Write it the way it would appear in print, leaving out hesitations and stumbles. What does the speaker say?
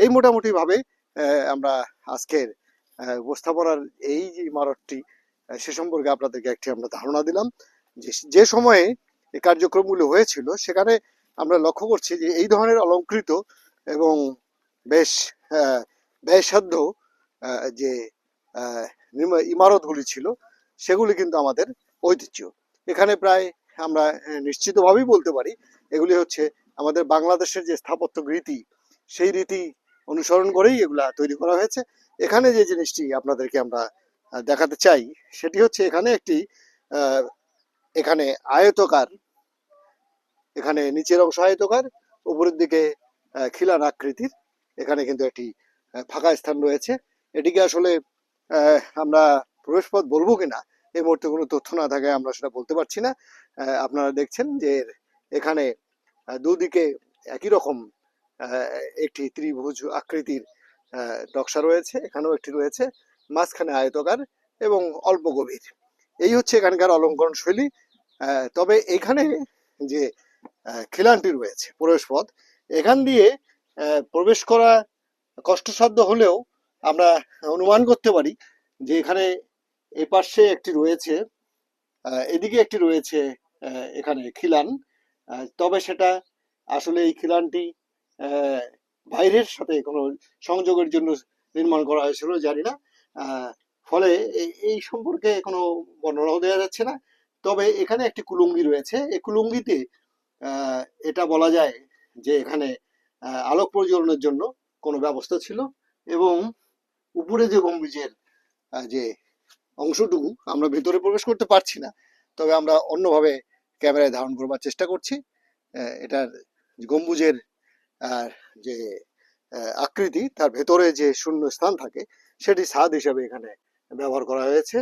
এই মোটামুটি ভাবে আমরা আজকের উপস্থাপনার এই যে ইমারতটি সে সম্পর্কে আপনাদেরকে একটি আমরা ধারণা দিলাম। যে সময়ে এই কার্যক্রমগুলো হয়েছিল সেখানে আমরা লক্ষ্য করছি যে এই ধরনের অলংকৃত এবং বেশ ব্যয়সাধ্য যে ইমারতগুলি ছিল সেগুলি কিন্তু আমাদের ঐতিহ্য। এখানে প্রায় আমরা নিশ্চিতভাবেই বলতে পারি এগুলি হচ্ছে আমাদের বাংলাদেশের যে স্থাপত্য রীতি, সেই রীতি অনুসরণ করেই এগুলা তৈরি করা হয়েছে। এখানে যে জিনিসটি আপনাদেরকে আমরা দেখাতে চাই সেটি হচ্ছে এখানে একটি এখানে আয়তকার, এখানে নিচের অংশ আয়তকার, উপরের দিকে খিলান আকৃতির এখানে কিন্তু একটি ফাঁকা স্থান রয়েছে। এটিকে আসলে আমরা প্রবেশপথ বলবো কিনা এই মুহূর্তে কোনো তথ্য না থাকে আমরা সেটা বলতে পারছি না। আপনারা দেখছেন যে এখানে দুদিকে একই রকম একটি ত্রিভুজ আকৃতির নকশা রয়েছে, এখানেও একটি রয়েছে, মাঝখানে আয়তকার এবং অল্প গভীর। এই হচ্ছে এখানকার অলঙ্করণ শৈলী। তবে এখানে যে খিলানটি রয়েছে প্রবেশপথ, এখান দিয়ে প্রবেশ করা কষ্টসাধ্য হলেও আমরা অনুমান করতে পারি যে এখানে এ পাশে একটি রয়েছে, এদিকে একটি রয়েছে এখানে খিলান। তবে সেটা আসলে এই খিলানটি বাইরের সাথে কোনো সংযোগের জন্য নির্মাণ করা হয়েছিল জানি না, ফলে এই সম্পর্কে কোনো বর্ণনাও দেওয়া যাচ্ছে না। তবে এখানে একটি কুলুঙ্গি রয়েছে, এই কুলুঙ্গিতে এটা বলা যায় যে এখানে আলোক প্রজ্বলনের জন্য কোনো ব্যবস্থা ছিল এবং উপরে যে গম্বুজের যে অংশটুকু আমরা ভেতরে প্রবেশ করতে পারছি না, তবে আমরা অন্যভাবে ক্যামেরায় ধারণ করবার চেষ্টা করছি। এটার গম্বুজের যে আকৃতি, তার ভেতরে যে শূন্য স্থান থাকে সেটি ছাদ হিসাবে এখানে ব্যবহার করা হয়েছে।